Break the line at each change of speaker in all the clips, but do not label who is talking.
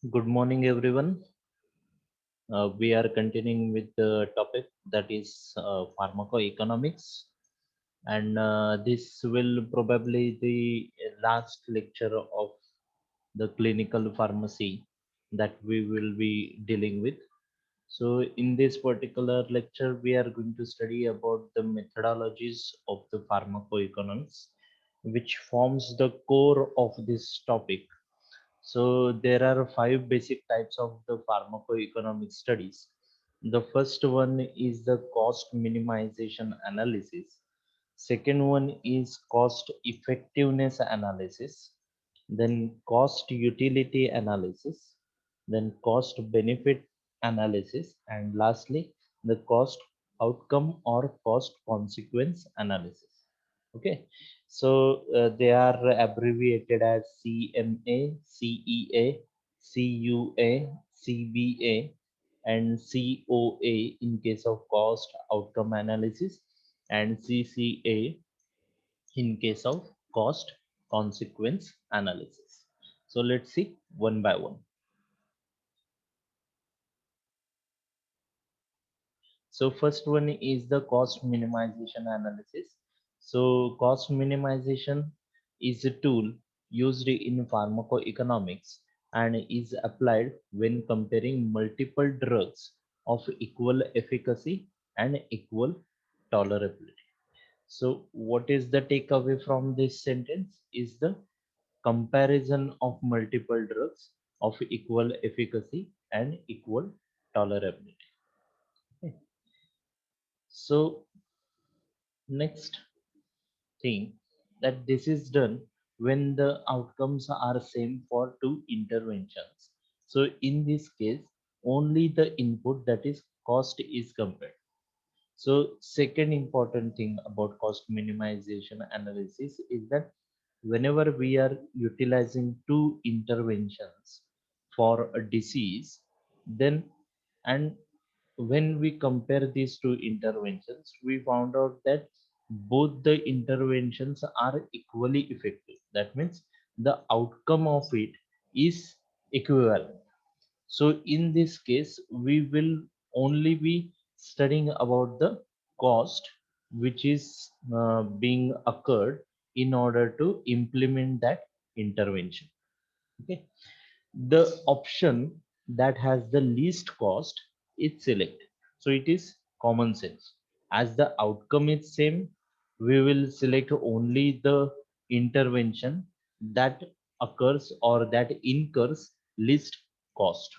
Good morning, everyone. We are continuing with the topic that is pharmacoeconomics, and this will probably the last lecture of the clinical pharmacy that we will be dealing with. So, in this particular lecture, we are going to study about the methodologies of the pharmacoeconomics, which forms the core of this topic. So there are five basic types of the pharmacoeconomic studies. The first one is the cost minimization analysis. Second one is cost effectiveness analysis. Then cost utility analysis. Then cost benefit analysis. And lastly, the cost outcome or cost consequence analysis. Okay, so they are abbreviated as CMA, CEA, CUA, CBA, and COA in case of cost outcome analysis, and CCA in case of cost consequence analysis. So let's see one by one. So first one is the cost minimization analysis. So cost minimization is a tool used in pharmacoeconomics and is applied when comparing multiple drugs of equal efficacy and equal tolerability. So what is the takeaway from this sentence is the comparison of multiple drugs of equal efficacy and equal tolerability. Okay. So next thing that this is done when the outcomes are same for two interventions. So in this case, only the input that is cost is compared. So second important thing about cost minimization analysis is that whenever we are utilizing two interventions for a disease, then and when we compare these two interventions, we found out that both the interventions are equally effective. That means the outcome of it is equivalent. So in this case, we will only be studying about the cost which is being occurred in order to implement that intervention. Okay, the option that has the least cost is selected. So it is common sense. As the outcome is same, we will select only the intervention that occurs or that incurs least cost.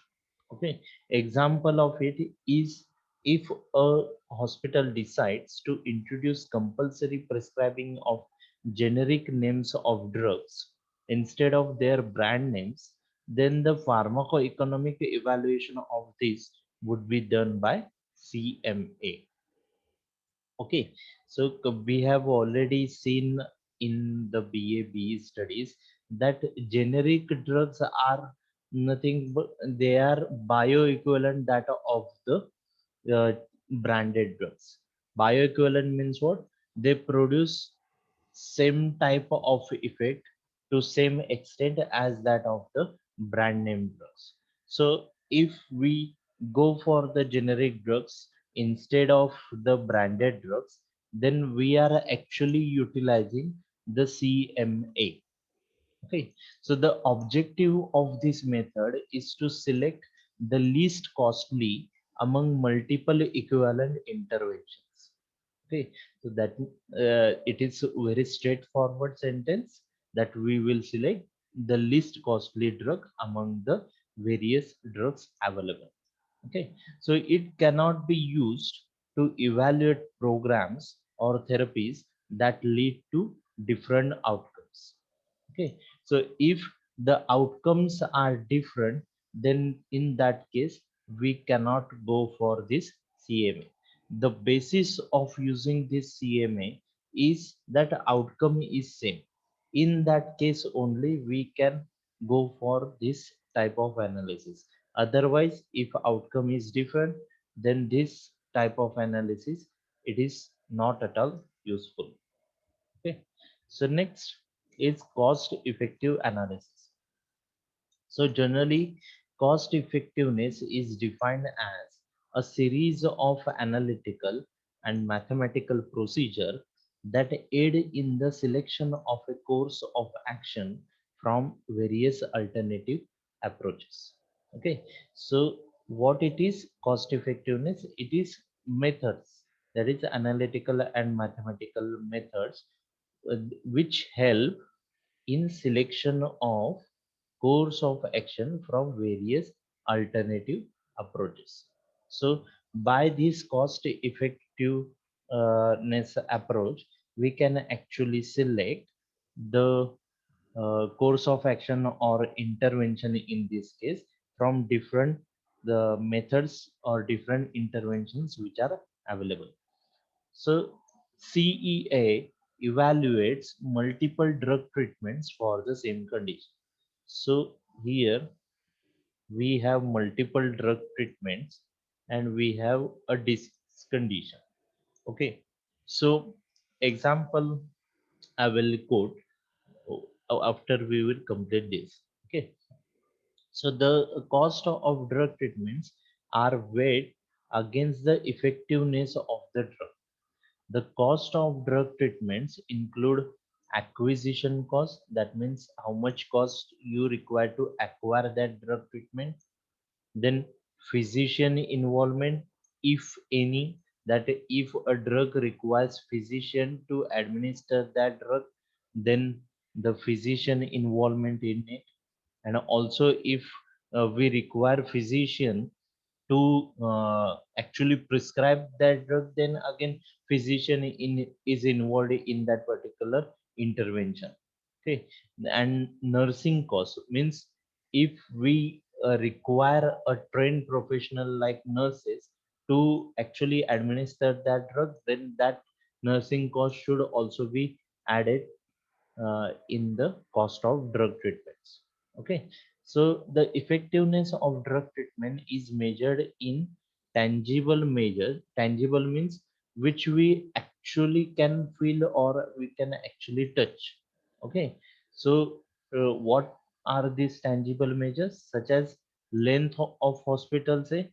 Okay, example of it is if a hospital decides to introduce compulsory prescribing of generic names of drugs instead of their brand names, then the pharmacoeconomic evaluation of this would be done by CMA. Okay, so we have already seen in the BA/BE studies that generic drugs are nothing but they are bioequivalent that of the branded drugs. Bioequivalent means what? They produce same type of effect to same extent as that of the brand name drugs. So if we go for the generic drugs instead of the branded drugs, then we are actually utilizing the CMA. Okay, so the objective of this method is to select the least costly among multiple equivalent interventions. Okay, so that it is a very straightforward sentence that we will select the least costly drug among the various drugs available. Okay, so it cannot be used to evaluate programs or therapies that lead to different outcomes. Okay, so if the outcomes are different, then in that case we cannot go for this CMA. The basis of using this CMA is that outcome is same. In that case only we can go for this type of analysis. Otherwise, if outcome is different, then this type of analysis it is not at all useful. Okay, so next is cost effective analysis. So generally, Cost effectiveness is defined as a series of analytical and mathematical procedure that aid in the selection of a course of action from various alternative approaches. Okay, so what it is cost effectiveness? It is methods, that is analytical and mathematical methods, uh, which help in selection of course of action from various alternative approaches. So by this cost effectiveness approach, we can actually select the course of action or intervention in this case from different the methods or different interventions which are available. So CEA evaluates multiple drug treatments for the same condition. So here we have multiple drug treatments and we have a disease condition. Okay. So example I will quote after we will complete this. Okay. So the cost of drug treatments are weighed against the effectiveness of the drug. The cost of drug treatments include acquisition cost, that means how much cost you require to acquire that drug treatment. Then physician involvement, if any, that if a drug requires physician to administer that drug, then the physician involvement in it. And also if we require physician to actually prescribe that drug, then again physician is involved in that particular intervention. Okay. And nursing cost means if we require a trained professional like nurses to actually administer that drug, then that nursing cost should also be added in the cost of drug treatments. Okay, so the effectiveness of drug treatment is measured in tangible measures. Tangible means which we actually can feel or we can actually touch. Okay, so what are these tangible measures? Such as length of hospital stay,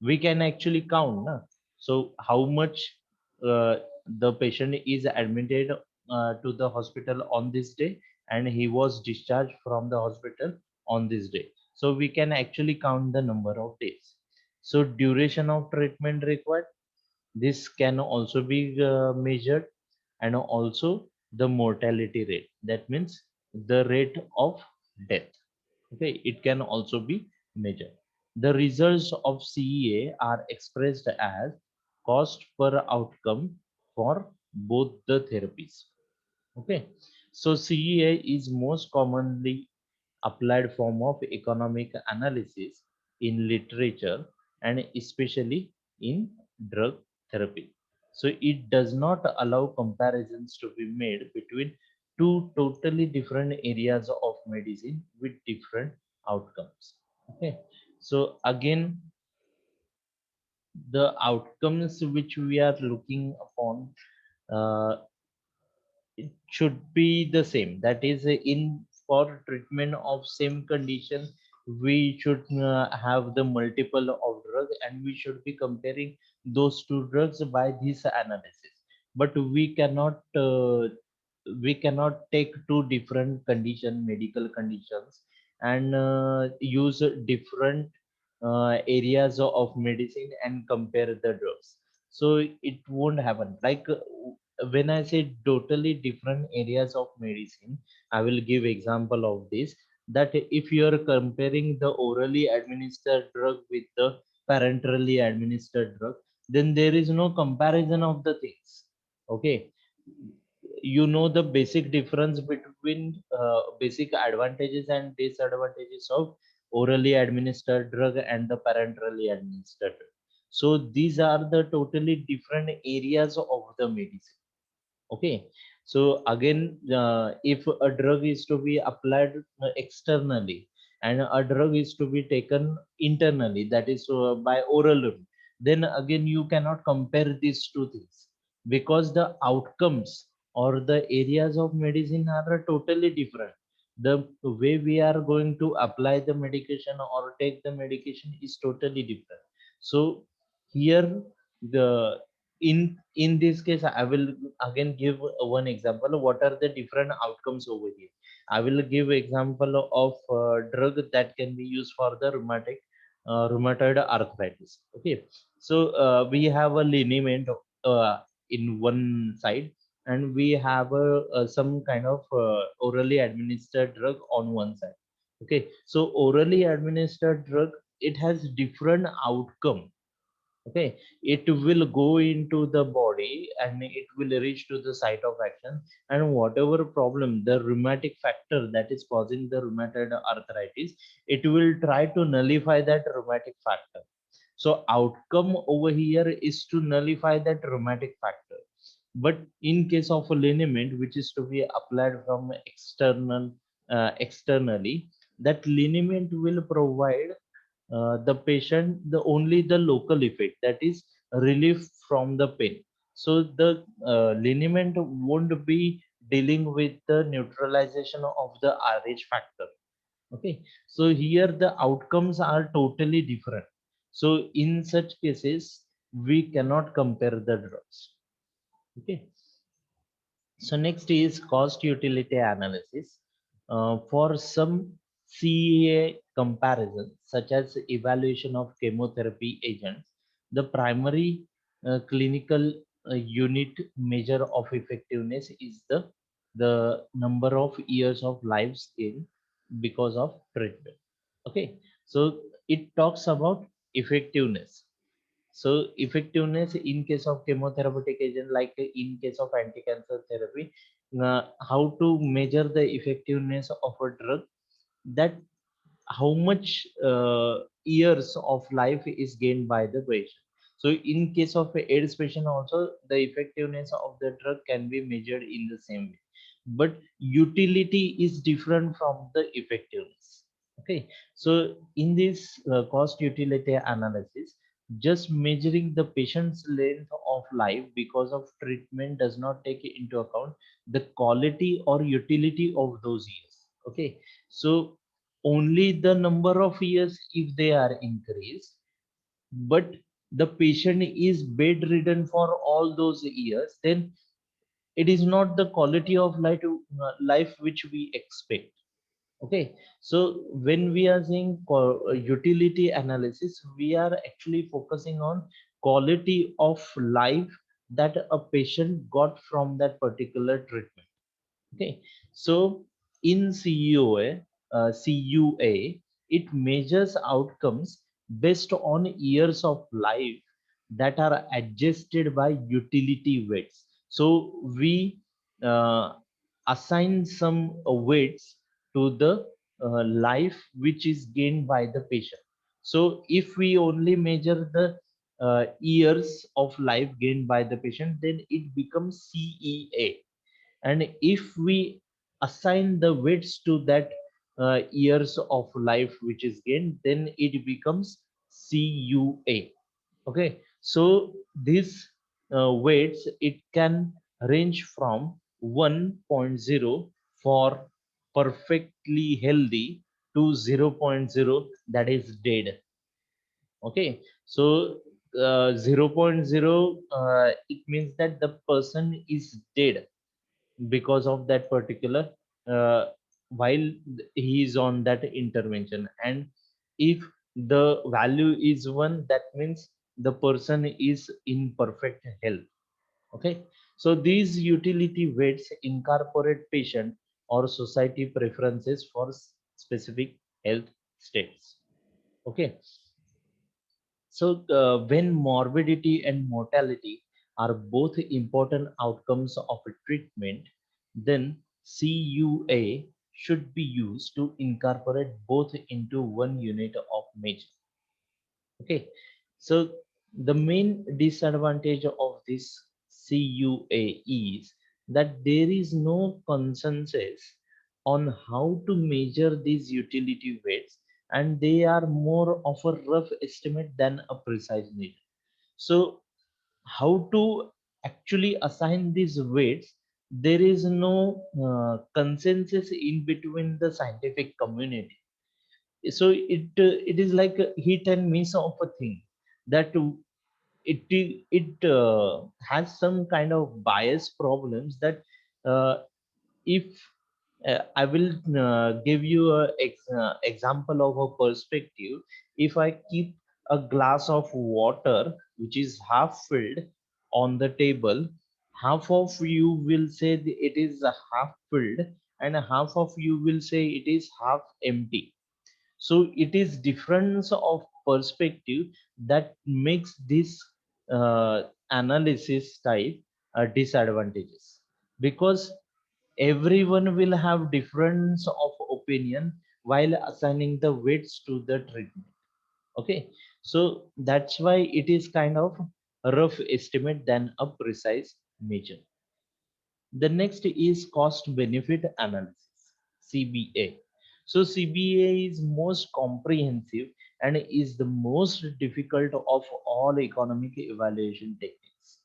we can actually count na? So how much uh, the patient is admitted to the hospital on this day and he was discharged from the hospital on this day, so we can actually count the number of days. So duration of treatment required, this can also be measured. And also the mortality rate, that means the rate of death. Okay, it can also be measured. The results of CEA are expressed as cost per outcome for both the therapies. Okay, so CEA is most commonly applied form of economic analysis in literature and especially in drug therapy. So it does not allow comparisons to be made between two totally different areas of medicine with different outcomes. Okay, so again, the outcomes which we are looking upon, uh, it should be the same, that is in for treatment of same condition we should have the multiple of drug and we should be comparing those two drugs by this analysis. But we cannot take two different medical conditions and use different areas of medicine and compare the drugs. So it won't happen. Like when I say totally different areas of medicine, I will give example of this. That if you are comparing the orally administered drug with the parenterally administered drug, then there is no comparison of the things. Okay, you know the basic difference between basic advantages and disadvantages of orally administered drug and the parenterally administered drug. So these are the totally different areas of the medicine. Okay, so again, if a drug is to be applied externally and a drug is to be taken internally, that is by oral route, then again you cannot compare these two things because the outcomes or the areas of medicine are totally different. the way we are going to apply the medication or take the medication is totally different. So here the in this case I will again give one example of what are the different outcomes over here. I will give example of drug that can be used for the rheumatoid arthritis. Okay, so we have a liniment in one side, and we have some kind of orally administered drug on one side. Okay, so orally administered drug, it has different outcome. Okay, it will go into the body and it will reach to the site of action, and whatever problem, the rheumatic factor that is causing the rheumatoid arthritis, it will try to nullify that rheumatic factor. So outcome over here is to nullify that rheumatic factor. But in case of a liniment which is to be applied from externally, that liniment will provide the patient the only the local effect, that is relief from the pain. So the liniment won't be dealing with the neutralization of the RH factor. Okay, so here the outcomes are totally different. So in such cases we cannot compare the drugs. Okay, so next is cost utility analysis. For some CEA comparison, such as evaluation of chemotherapy agents, the primary clinical unit measure of effectiveness is the number of years of lives gained because of treatment. Okay, so it talks about effectiveness. So effectiveness in case of chemotherapeutic agent, like in case of anti-cancer therapy, how to measure the effectiveness of a drug, that how much years of life is gained by the patient. So in case of a AIDS patient also, the effectiveness of the drug can be measured in the same way. But utility is different from the effectiveness. Okay, so in this cost utility analysis, just measuring the patient's length of life because of treatment does not take into account the quality or utility of those years. Okay, so only the number of years if they are increased, but the patient is bedridden for all those years, then it is not the quality of life which we expect. Okay, so when we are saying utility analysis, we are actually focusing on quality of life that a patient got from that particular treatment. Okay, so in CUA, it measures outcomes based on years of life that are adjusted by utility weights. So we uh, assign some weights to the life which is gained by the patient. So if we only measure the years of life gained by the patient, then it becomes CEA. And if we assign the weights to that years of life which is gained, then it becomes CUA. Okay, so these weights, it can range from 1.0 for perfectly healthy to zero point 0.0 that is dead. Okay, so 0.0 it means that the person is dead because of that particular uh, while he is on that intervention. And if the value is 1, that means the person is in perfect health. Okay, so these utility weights incorporate patient or society preferences for specific health states. Okay, so when morbidity and mortality are both important outcomes of a treatment, then CUA should be used to incorporate both into one unit of measure. Okay, so the main disadvantage of this CUA is that there is no consensus on how to measure these utility weights, and they are more of a rough estimate than a precise measure. So how to actually assign these weights, there is no consensus in between the scientific community. So it is like a hit and miss of a thing, that it has some kind of bias problems, that uh, if I will give you a example of a perspective. If I keep a glass of water which is half filled on the table, half of you will say it is half filled, and half of you will say it is half empty. So it is difference of perspective that makes this analysis type disadvantages, because everyone will have difference of opinion while assigning the weights to the treatment. Okay, so that's why it is kind of a rough estimate than a precise measure. The next is cost benefit analysis, CBA. So CBA is most comprehensive and is the most difficult of all economic evaluation techniques.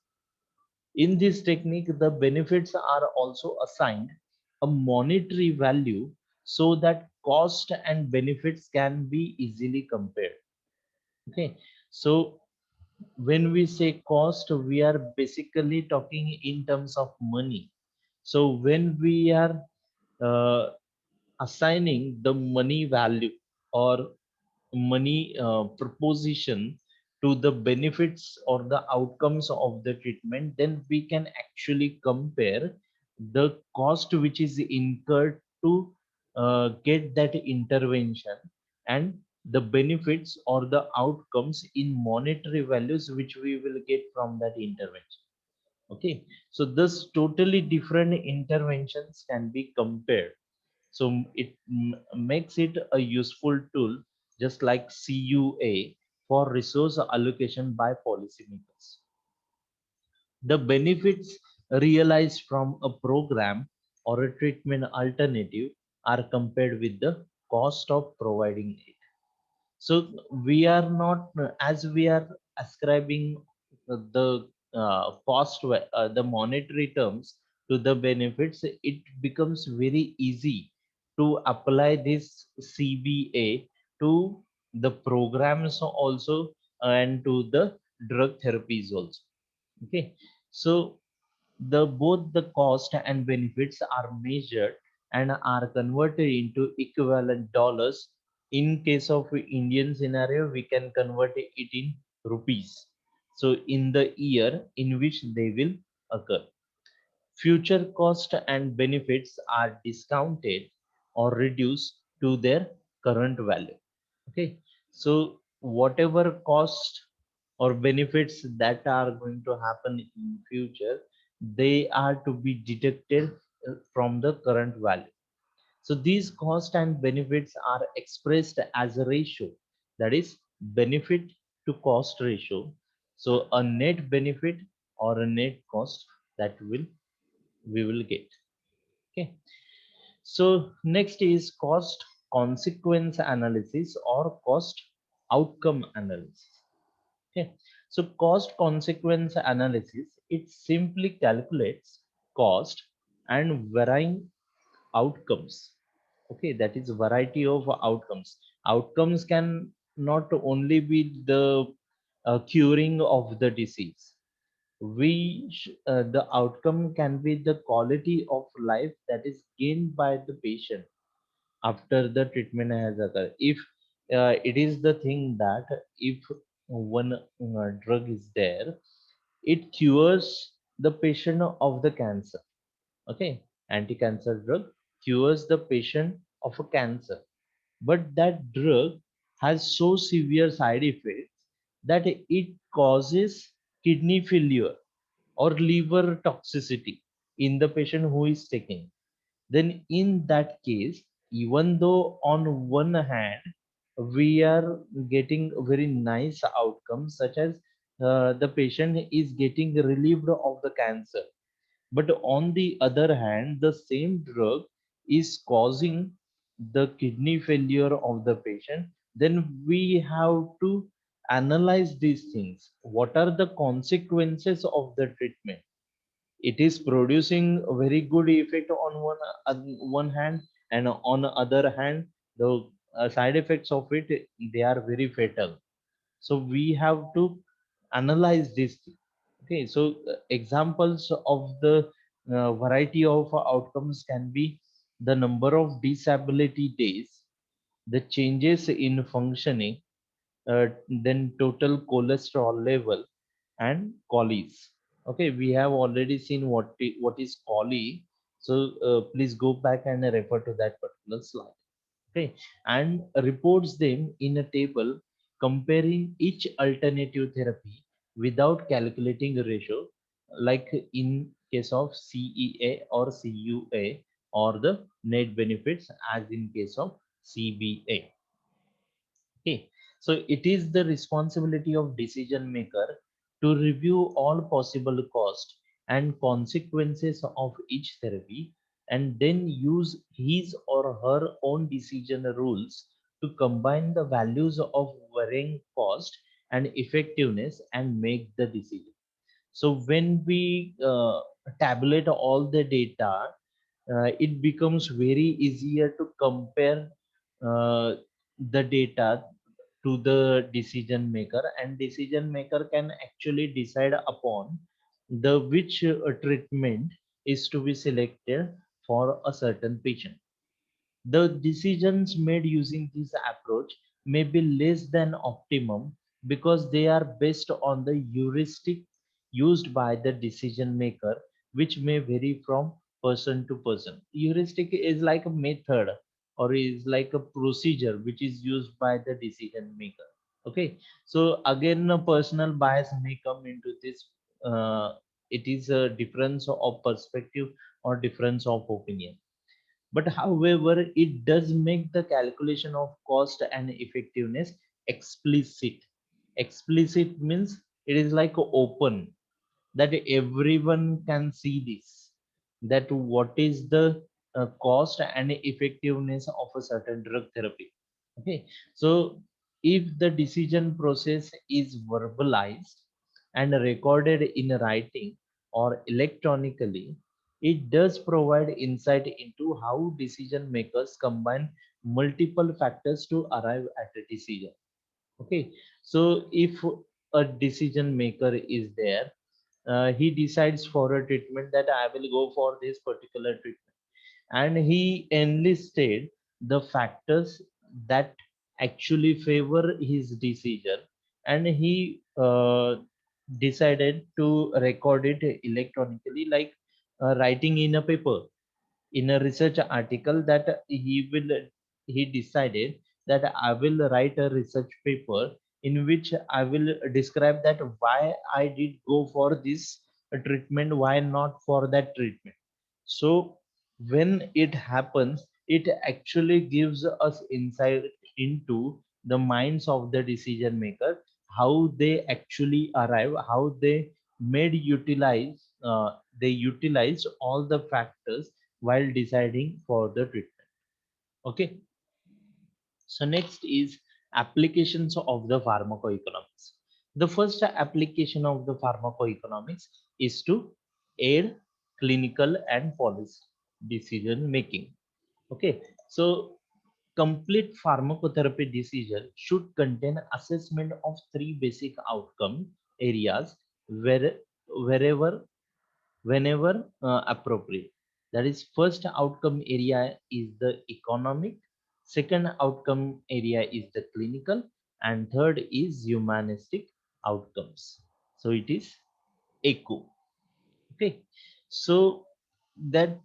In this technique, the benefits are also assigned a monetary value so that cost and benefits can be easily compared. Okay, so when we say cost, we are basically talking in terms of money. So when we are uh, assigning the money value or money proposition to the benefits or the outcomes of the treatment, then we can actually compare the cost which is incurred to get that intervention, and the benefits or the outcomes in monetary values which we will get from that intervention. Okay, so this totally different interventions can be compared. So it makes it a useful tool, just like CUA for resource allocation by policymakers. The benefits realized from a program or a treatment alternative are compared with the cost of providing it. So we are not, as we are ascribing the cost, the monetary terms to the benefits, it becomes very easy to apply this CBA to the programs also, and to the drug therapies also. Okay, so the both the cost and benefits are measured and are converted into equivalent dollars. In case of Indian scenario, we can convert it in rupees. So in the year in which they will occur, future cost and benefits are discounted or reduced to their current value. Okay, so whatever cost or benefits that are going to happen in future, they are to be deducted from the current value. So these cost and benefits are expressed as a ratio, that is benefit to cost ratio. So a net benefit or a net cost that will we will get. Okay, so next is cost consequence analysis or cost outcome analysis. Okay, so cost consequence analysis, it simply calculates cost and varying outcomes. Okay, that is variety of outcomes. Outcomes can not only be the curing of the disease. The outcome can be the quality of life that is gained by the patient after the treatment has occurred. If it is the thing that if one drug is there, it cures the patient of the cancer. Okay, anti-cancer drug cures the patient of a cancer, but that drug has so severe side effects that it causes kidney failure or liver toxicity in the patient who is taking. Then in that case, even though on one hand we are getting very nice outcomes, such as the patient is getting relieved of the cancer, but on the other hand, the same drug is causing the kidney failure of the patient, then we have to analyze these things. What are the consequences of the treatment? it is producing a very good effect on one hand, and on the other hand the side effects of it, they are very fatal. So we have to analyze this thing. Okay, so examples of the variety of outcomes can be the number of disability days, the changes in functioning, uh, then total cholesterol level, and cholis. Okay, we have already seen what is choli. So please go back and refer to that particular slide. Okay, and reports them in a table comparing each alternative therapy without calculating a ratio, like in case of CEA or CUA, or the net benefits as in case of CBA. Okay, so it is the responsibility of decision maker to review all possible cost and consequences of each therapy, and then use his or her own decision rules to combine the values of varying cost and effectiveness and make the decision. So when we tabulate all the data, it becomes very easier to compare uh, the data to the decision maker, and decision maker can actually decide upon the which treatment is to be selected for a certain patient. The decisions made using this approach may be less than optimum because they are based on the heuristic used by the decision maker, which may vary from person to person. Heuristic is like a method or is like a procedure which is used by the decision maker. Okay, so again, a personal bias may come into this. It is a difference of perspective or difference of opinion, but however it does make the calculation of cost and effectiveness explicit. Explicit means it is like open, that everyone can see this, that what is the cost and effectiveness of a certain drug therapy. Okay, so if the decision process is verbalized and recorded in writing or electronically, it does provide insight into how decision makers combine multiple factors to arrive at a decision. Okay, so if a decision maker is there, he decides for a treatment that I will go for this particular treatment, and he enlisted the factors that actually favor his decision, and he decided to record it electronically, like writing in a paper, in a research article, that he decided that I will write a research paper in which I will describe that why I did go for this treatment, why not for that treatment. So when it happens, it actually gives us insight into the minds of the decision maker, how they actually arrive, how they utilized all the factors while deciding for the treatment. Okay, so next is applications of the pharmacoeconomics. The first application of the pharmacoeconomics is to aid clinical and policy decision making. Okay, so complete pharmacotherapy decision should contain assessment of three basic outcome areas, wherever whenever appropriate. That is, first outcome area is the economic, second outcome area is the clinical, and third is humanistic outcomes. So it is echo. Okay, so that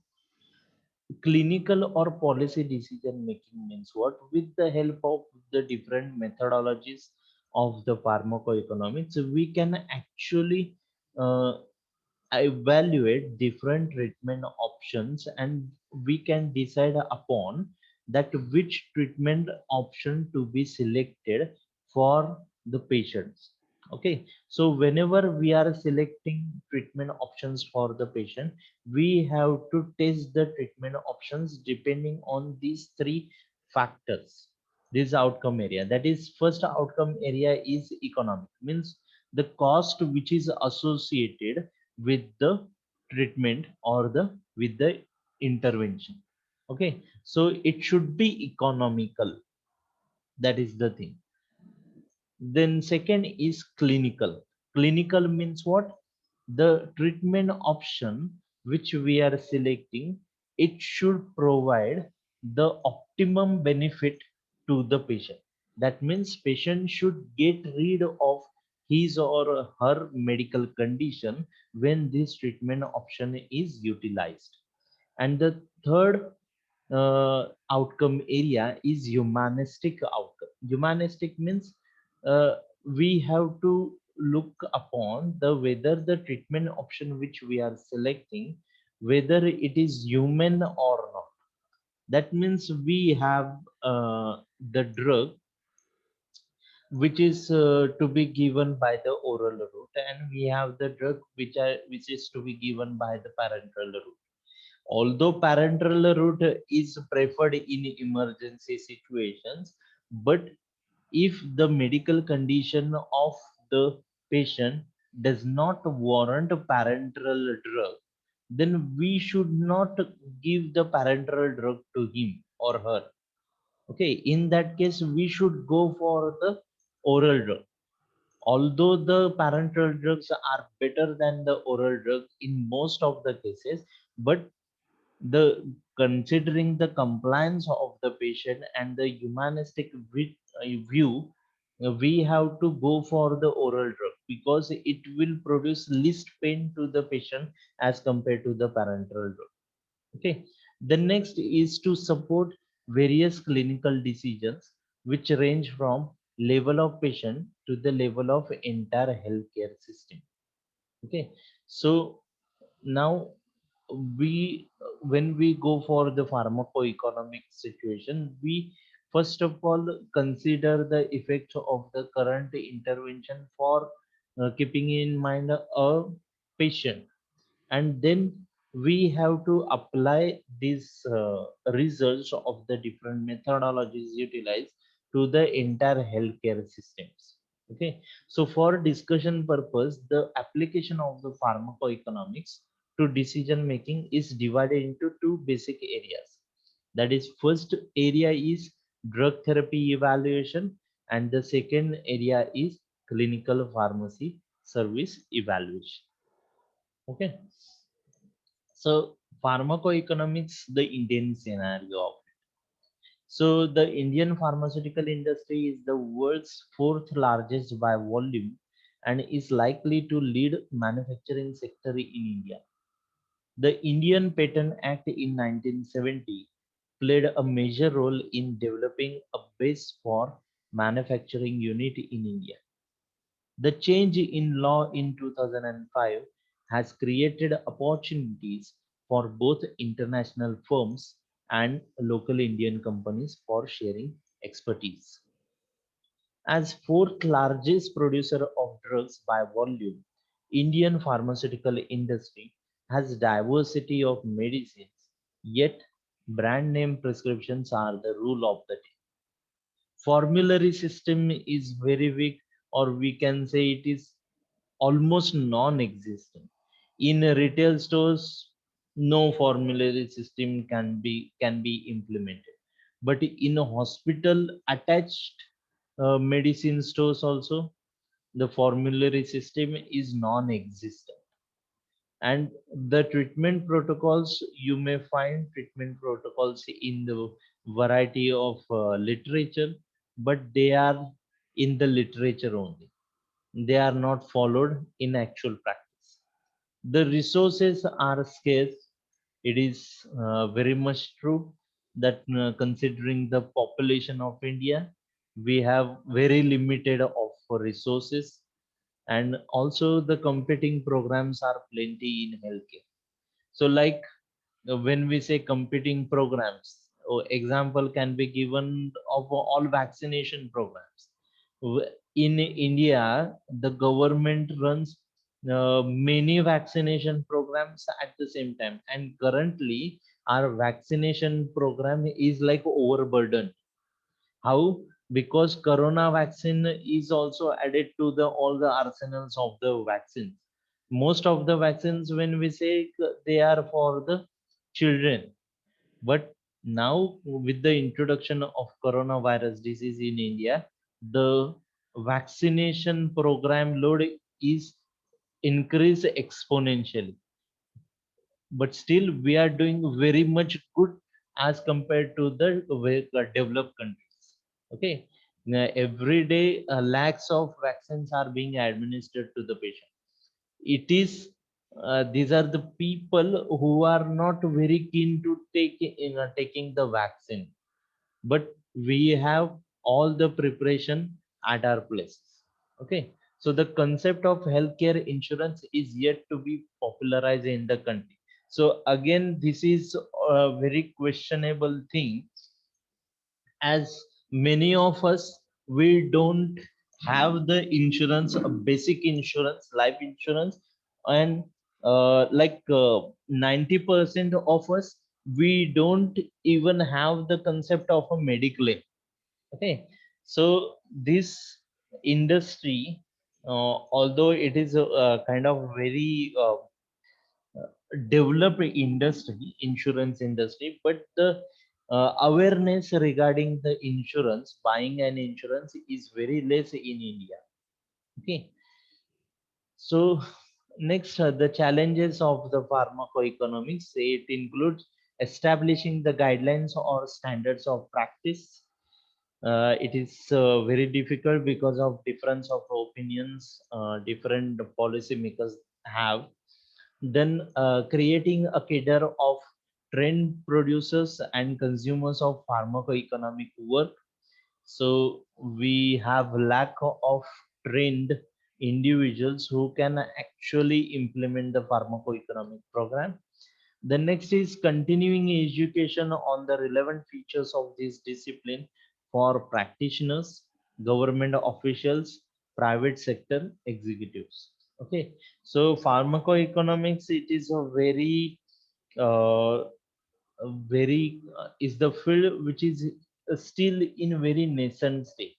clinical or policy decision making means what? With the help of the different methodologies of the pharmacoeconomics, we can actually uh, evaluate different treatment options, and we can decide upon that which treatment option to be selected for the patients. Okay, so whenever we are selecting treatment options for the patient, we have to test the treatment options depending on these three factors. This outcome area, that is, first outcome area is economic, means the cost which is associated with the treatment or the with the intervention. Okay, so it should be economical. That is the thing. Then second is clinical. Clinical means what? The treatment option which we are selecting, it should provide the optimum benefit to the patient. That means patient should get rid of his or her medical condition when this treatment option is utilized. And the third outcome area is humanistic outcome. Humanistic means uh, we have to look upon the whether the treatment option which we are selecting, whether it is human or not. That means we have the drug which is to be given by the oral route, and we have the drug which is to be given by the parenteral route. Although parenteral route is preferred in emergency situations, but if the medical condition of the patient does not warrant a parenteral drug, then we should not give the parenteral drug to him or her. Okay, in that case we should go for the oral drug. Although the parenteral drugs are better than the oral drug in most of the cases, but the considering the compliance of the patient and the humanistic view, we have to go for the oral drug because it will produce least pain to the patient as compared to the parenteral drug. Okay, the next is to support various clinical decisions which range from level of patient to the level of entire healthcare system. Okay, so now we when we go for the pharmacoeconomic situation, we first of all consider the effect of the current intervention for keeping in mind a patient, and then we have to apply these results of the different methodologies utilized to the entire healthcare systems. Okay, so for discussion purpose, the application of the pharmacoeconomics to decision making is divided into two basic areas. That is, first area is drug therapy evaluation, and the second area is clinical pharmacy service evaluation. Okay, so pharmacoeconomics, the Indian scenario of it. So the Indian pharmaceutical industry is the world's fourth largest by volume and is likely to lead manufacturing sector in India. The Indian Patent Act in 1970 played a major role in developing a base for manufacturing unit in India. The change in law in 2005 has created opportunities for both international firms and local Indian companies for sharing expertise. As fourth largest producer of drugs by volume, Indian pharmaceutical industry has diversity of medicines, yet brand name prescriptions are the rule of the day. Formulary system is very weak, or we can say it is almost non-existent. In retail stores, no formulary system can be implemented. But in a hospital attached medicine stores also, the formulary system is non-existent. And the treatment protocols, you may find treatment protocols in the variety of literature, but they are in the literature only. They are not followed in actual practice. The resources are scarce. It is very much true that considering the population of India, we have very limited of resources, and also the competing programs are plenty in healthcare. So like when we say competing programs, example can be given of all vaccination programs. In India, the government runs many vaccination programs at the same time, and currently our vaccination program is like overburdened. How? Because corona vaccine is also added to the all the arsenals of the vaccines. Most of the vaccines, when we say, they are for the children, but now with the introduction of coronavirus disease in India, the vaccination program load is increased exponentially, but still we are doing very much good as compared to the developed countries. Okay. Now, every day lakhs of vaccines are being administered to the patient. It is these are the people who are not very keen to taking the vaccine, but we have all the preparation at our places. Okay. So the concept of healthcare insurance is yet to be popularized in the country. So again, this is a very questionable thing, as many of us, we don't have the insurance, a basic insurance, life insurance, and 90% of us, we don't even have the concept of a medical aid. Okay. So this industry, although it is a kind of very developed industry, insurance industry, but the awareness regarding the insurance, buying an insurance, is very less in India. Okay. So next, the challenges of the pharmacoeconomics, say, it includes establishing the guidelines or standards of practice. It is very difficult because of difference of opinions different policymakers have. Then creating a cadre of trend producers and consumers of pharmacoeconomic work. So we have lack of trained individuals who can actually implement the pharmacoeconomic program. The next is continuing education on the relevant features of this discipline for practitioners, government officials, private sector executives. Okay, so pharmacoeconomics, it is a uh, is the field which is still in very nascent stage.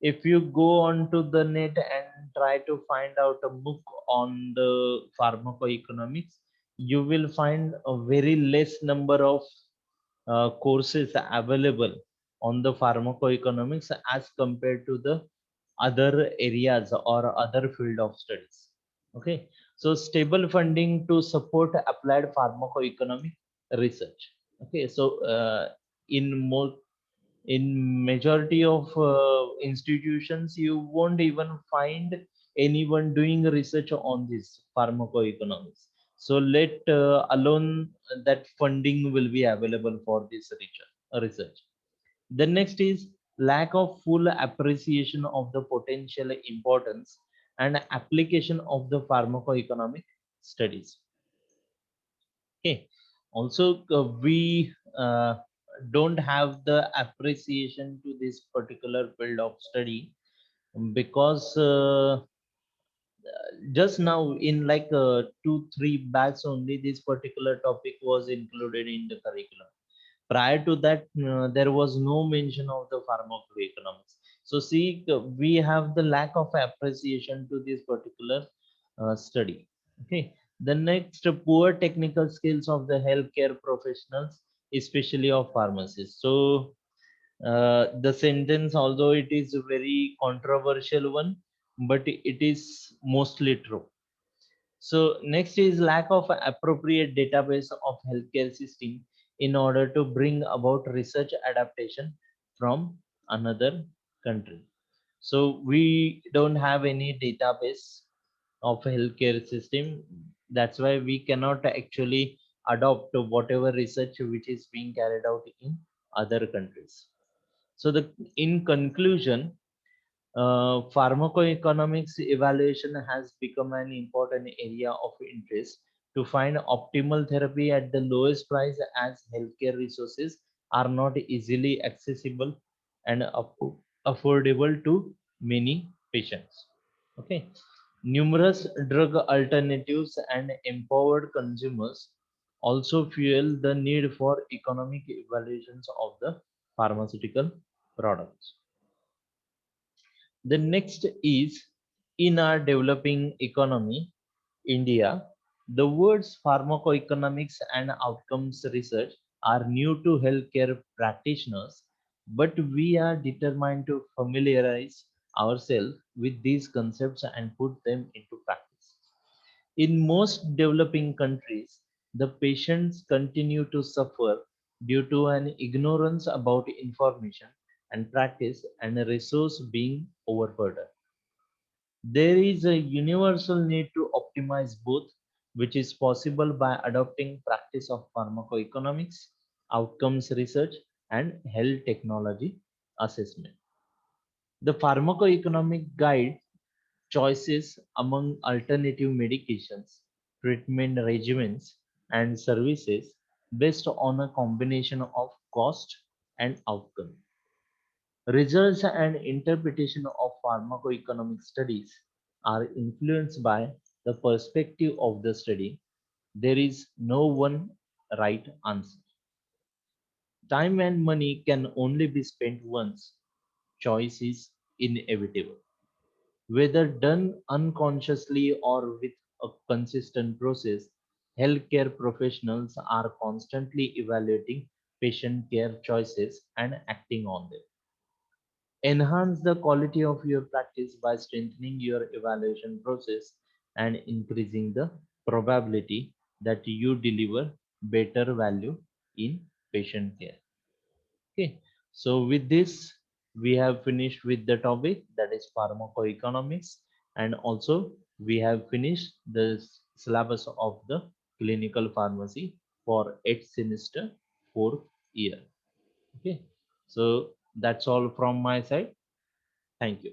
If you go onto the net and try to find out a book on the pharmacoeconomics, you will find a very less number of courses available on the pharmacoeconomics as compared to the other areas or other field of studies. Okay. So stable funding to support applied pharmacoeconomic research. Okay. So in more in majority of institutions, you won't even find anyone doing research on this pharmacoeconomics. So let alone that funding will be available for this research. The next is lack of full appreciation of the potential importance and application of the pharmacoeconomic studies. Okay. Also, we don't have the appreciation to this particular field of study, because just now in like 2 3 batches only, this particular topic was included in the curriculum. Prior to that, there was no mention of the pharmacoeconomics. So see, we have the lack of appreciation to this particular study. Okay. The next, poor technical skills of the healthcare professionals, especially of pharmacists. So the sentence, although it is a very controversial one, but it is mostly true. So next is lack of appropriate database of healthcare system in order to bring about research adaptation from another country. So we don't have any database of healthcare system. That's why we cannot actually adopt whatever research which is being carried out in other countries. So the in conclusion, pharmacoeconomics evaluation has become an important area of interest to find optimal therapy at the lowest price, as healthcare resources are not easily accessible and affordable to many patients. Okay. Numerous drug alternatives and empowered consumers also fuel the need for economic evaluations of the pharmaceutical products. The next is, in our developing economy, India, the words pharmacoeconomics and outcomes research are new to healthcare practitioners, but we are determined to familiarize ourselves with these concepts and put them into practice. In most developing countries, the patients continue to suffer due to an ignorance about information and practice and a resource being overburdened. There is a universal need to optimize both, which is possible by adopting practice of pharmacoeconomics, outcomes research, and health technology assessment. The pharmacoeconomic guide choices among alternative medications, treatment regimens, and services based on a combination of cost and outcome. Results and interpretation of pharmacoeconomic studies are influenced by the perspective of the study. There is no one right answer. Time and money can only be spent once. Choice is inevitable. Whether done unconsciously or with a consistent process, healthcare professionals are constantly evaluating patient care choices and acting on them. Enhance the quality of your practice by strengthening your evaluation process and increasing the probability that you deliver better value in patient care. Okay, so with this, we have finished with the topic that is pharmacoeconomics, and also we have finished the syllabus of the clinical pharmacy for 8th semester, 4th year. Okay, so that's all from my side. Thank you.